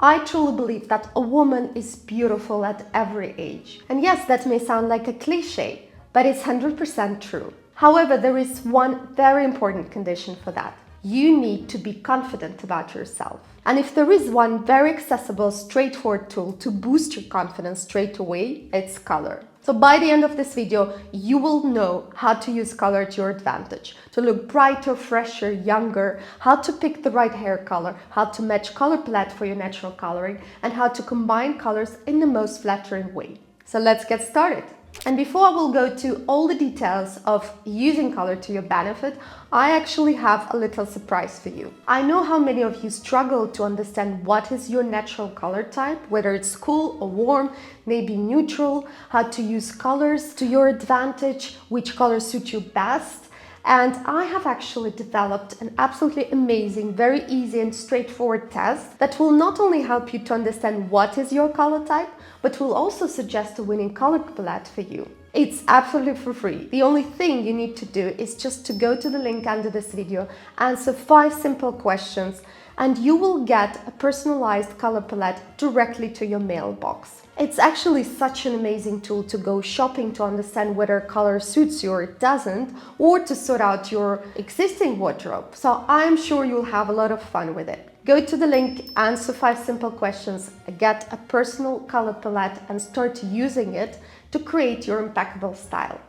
I truly believe that a woman is beautiful at every age. And yes, that may sound like a cliche, but it's 100% true. However, there is one very important condition for that. You need to be confident about yourself. And if there is one very accessible, straightforward tool to boost your confidence straight away, it's color. So by the end of this video, you will know how to use color to your advantage, to look brighter, fresher, younger, how to pick the right hair color, how to match color palette for your natural coloring, and how to combine colors in the most flattering way. So let's get started. And before I will go to all the details of using color to your benefit, I actually have a little surprise for you. I know how many of you struggle to understand what is your natural color type, whether it's cool or warm, maybe neutral, how to use colors to your advantage, which colors suit you best. And I have actually developed an absolutely amazing, very easy and straightforward test that will not only help you to understand what is your color type, but will also suggest a winning color palette for you. It's absolutely for free. The only thing you need to do is just to go to the link under this video, answer 5 simple questions, and you will get a personalized color palette directly to your mailbox. It's actually such an amazing tool to go shopping to understand whether color suits you or it doesn't, or to sort out your existing wardrobe. So I'm sure you'll have a lot of fun with it. Go to the link, answer 5 simple questions, get a personal color palette, and start using it to create your impeccable style.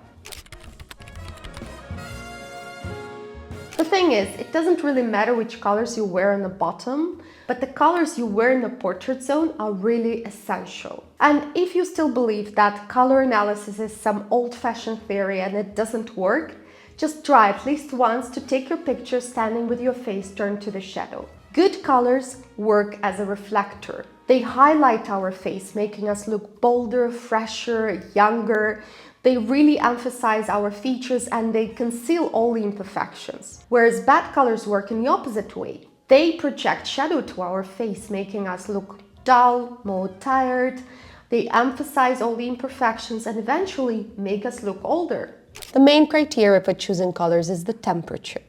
The thing is, it doesn't really matter which colors you wear on the bottom, but the colors you wear in the portrait zone are really essential. And if you still believe that color analysis is some old-fashioned theory and it doesn't work, just try at least once to take your picture standing with your face turned to the shadow. Good colors work as a reflector. They highlight our face, making us look bolder, fresher, younger. They really emphasize our features and they conceal all the imperfections. Whereas bad colors work in the opposite way. They project shadow to our face, making us look dull, more tired. They emphasize all the imperfections and eventually make us look older. The main criteria for choosing colors is the temperature.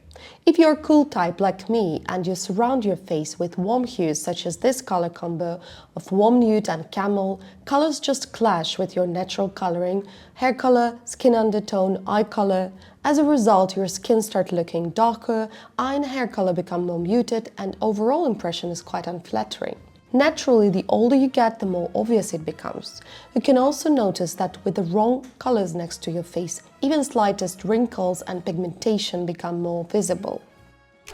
If you're a cool type like me and you surround your face with warm hues such as this color combo of warm nude and camel, colors just clash with your natural coloring, hair color, skin undertone, eye color. As a result, your skin starts looking darker, eye and hair color become more muted, and overall impression is quite unflattering. Naturally, the older you get, the more obvious it becomes. You can also notice that with the wrong colors next to your face, even slightest wrinkles and pigmentation become more visible.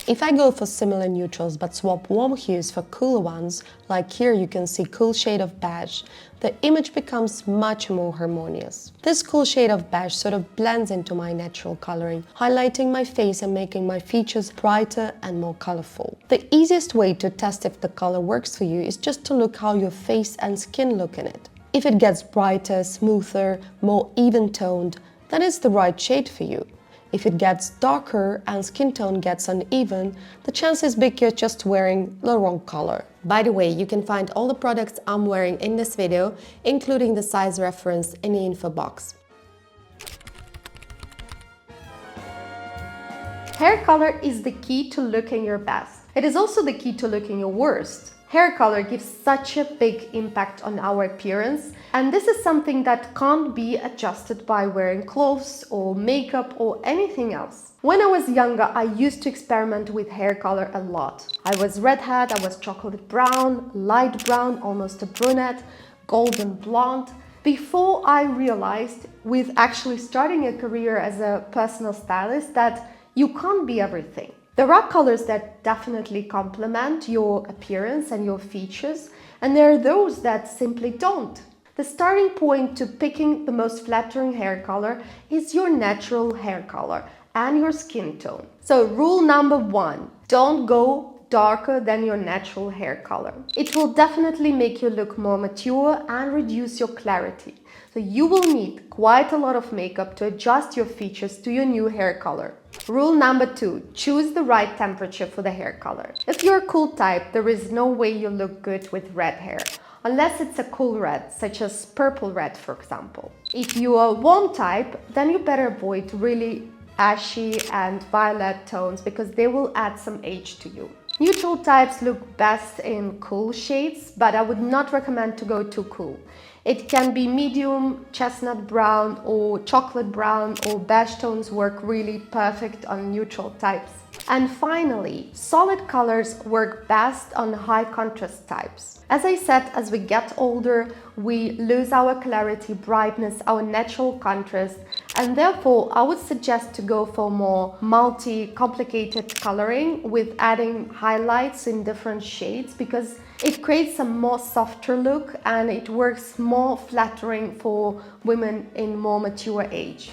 If I go for similar neutrals but swap warm hues for cooler ones, like here you can see cool shade of beige, the image becomes much more harmonious. This cool shade of beige sort of blends into my natural coloring, highlighting my face and making my features brighter and more colorful. The easiest way to test if the color works for you is just to look how your face and skin look in it. If it gets brighter, smoother, more even toned, then it's the right shade for you. If it gets darker and skin tone gets uneven, the chance is big you're just wearing the wrong color. By the way, you can find all the products I'm wearing in this video, including the size reference in the info box. Hair color is the key to looking your best. It is also the key to looking your worst. Hair color gives such a big impact on our appearance, and this is something that can't be adjusted by wearing clothes or makeup or anything else. When I was younger, I used to experiment with hair color a lot. I was redhead, I was chocolate brown, light brown, almost a brunette, golden blonde, before I realized, with actually starting a career as a personal stylist, that you can't be everything. There are colors that definitely complement your appearance and your features, and there are those that simply don't. The starting point to picking the most flattering hair color is your natural hair color and your skin tone. So rule number 1, don't go darker than your natural hair color. It will definitely make you look more mature and reduce your clarity. So you will need quite a lot of makeup to adjust your features to your new hair color. Rule number 2, choose the right temperature for the hair color. If you're a cool type, there is no way you look good with red hair, unless it's a cool red, such as purple red, for example. If you are a warm type, then you better avoid really ashy and violet tones because they will add some age to you. Neutral types look best in cool shades, but I would not recommend to go too cool. It can be medium, chestnut brown or chocolate brown, or beige tones work really perfect on neutral types. And finally, solid colors work best on high contrast types. As I said, as we get older, we lose our clarity, brightness, our natural contrast, and therefore I would suggest to go for more complicated coloring with adding highlights in different shades, because it creates a more softer look and it works more flattering for women in more mature age.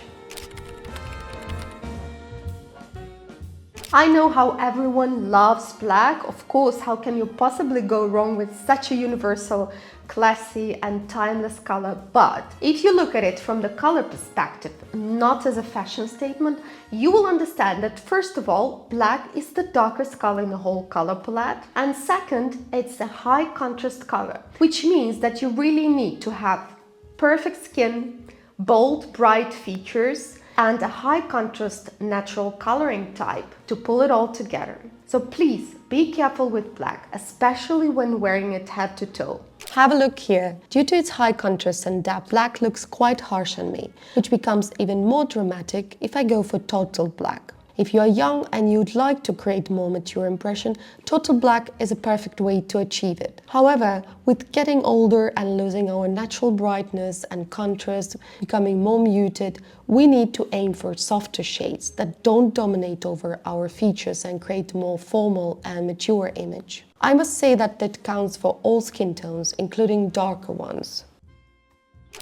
I know how everyone loves black. Of course, how can you possibly go wrong with such a universal, classy and timeless color? But if you look at it from the color perspective, not as a fashion statement, you will understand that first of all, black is the darkest color in the whole color palette. And second, it's a high contrast color, which means that you really need to have perfect skin, bold, bright features, and a high contrast natural coloring type to pull it all together. So please be careful with black, especially when wearing it head to toe. Have a look here. Due to its high contrast and depth, black looks quite harsh on me, which becomes even more dramatic if I go for total black. If you are young and you'd like to create a more mature impression, total black is a perfect way to achieve it. However, with getting older and losing our natural brightness and contrast, becoming more muted, we need to aim for softer shades that don't dominate over our features and create a more formal and mature image. I must say that counts for all skin tones, including darker ones.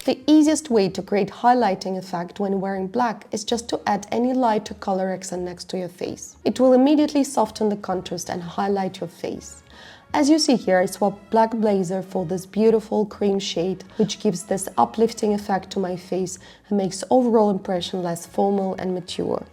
The easiest way to create highlighting effect when wearing black is just to add any lighter color accent next to your face. It will immediately soften the contrast and highlight your face. As you see here, I swapped black blazer for this beautiful cream shade, which gives this uplifting effect to my face and makes overall impression less formal and mature.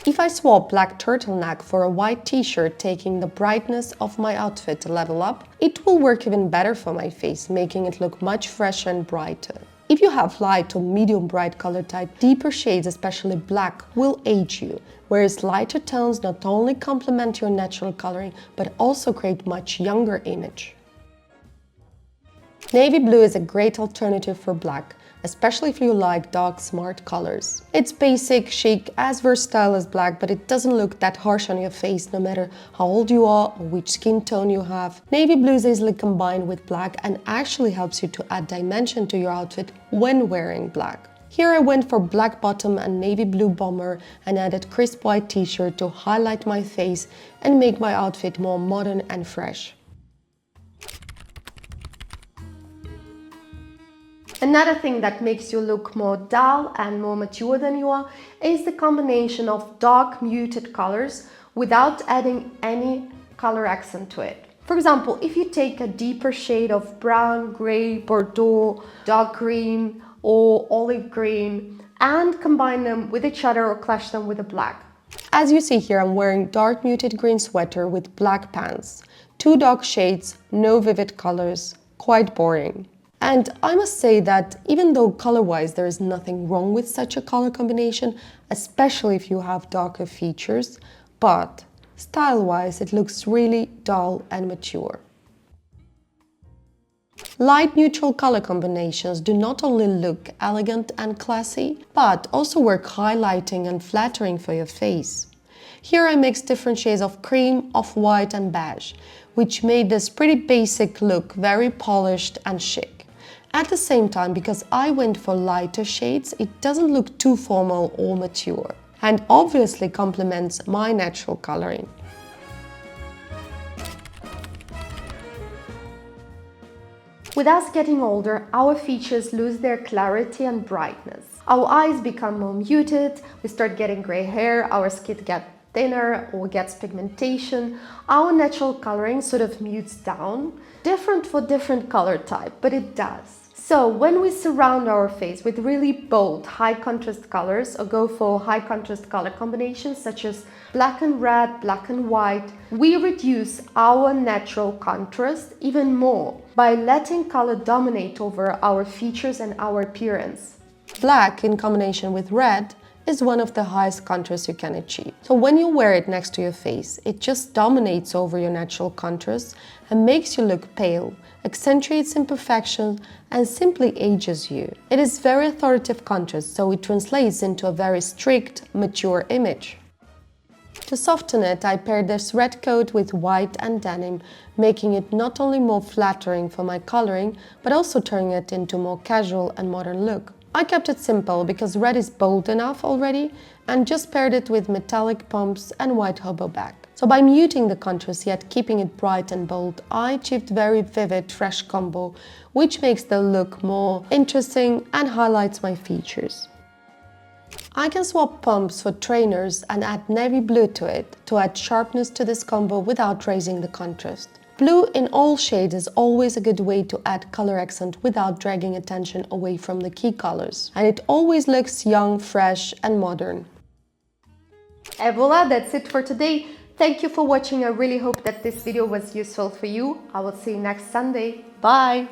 If I swap black turtleneck for a white t-shirt, taking the brightness of my outfit a level up, it will work even better for my face, making it look much fresher and brighter. If you have light or medium bright color type, deeper shades, especially black, will age you, whereas lighter tones not only complement your natural coloring, but also create much younger image. Navy blue is a great alternative for black, especially if you like dark, smart colors. It's basic, chic, as versatile as black, but it doesn't look that harsh on your face no matter how old you are or which skin tone you have. Navy blue is easily combined with black and actually helps you to add dimension to your outfit when wearing black. Here I went for black bottom and navy blue bomber and added crisp white t-shirt to highlight my face and make my outfit more modern and fresh. Another thing that makes you look more dull and more mature than you are is the combination of dark muted colors without adding any color accent to it. For example, if you take a deeper shade of brown, grey, bordeaux, dark green or olive green and combine them with each other or clash them with a black. As you see here, I'm wearing dark muted green sweater with black pants. Two dark shades, no vivid colors, quite boring. And I must say that even though color-wise there is nothing wrong with such a color combination, especially if you have darker features, but style-wise it looks really dull and mature. Light neutral color combinations do not only look elegant and classy, but also work highlighting and flattering for your face. Here I mixed different shades of cream, off-white and beige, which made this pretty basic look very polished and chic. At the same time, because I went for lighter shades, it doesn't look too formal or mature, and obviously complements my natural coloring. With us getting older, our features lose their clarity and brightness. Our eyes become more muted, we start getting gray hair, our skin gets thinner or gets pigmentation, our natural coloring sort of mutes down. Different for different color type, but it does. So when we surround our face with really bold, high contrast colors or go for high contrast color combinations such as black and red, black and white, we reduce our natural contrast even more by letting color dominate over our features and our appearance. Black in combination with red is one of the highest contrasts you can achieve. So when you wear it next to your face, it just dominates over your natural contrast and makes you look pale, accentuates imperfections, and simply ages you. It is very authoritative contrast, so it translates into a very strict, mature image. To soften it, I paired this red coat with white and denim, making it not only more flattering for my coloring, but also turning it into a more casual and modern look. I kept it simple because red is bold enough already, and just paired it with metallic pumps and white hobo bag. So by muting the contrast yet keeping it bright and bold, I achieved very vivid, fresh combo, which makes the look more interesting and highlights my features. I can swap pumps for trainers and add navy blue to it to add sharpness to this combo without raising the contrast. Blue in all shades is always a good way to add color accent without dragging attention away from the key colors. And it always looks young, fresh and modern. Et voila, that's it for today. Thank you for watching. I really hope that this video was useful for you. I will see you next Sunday. Bye!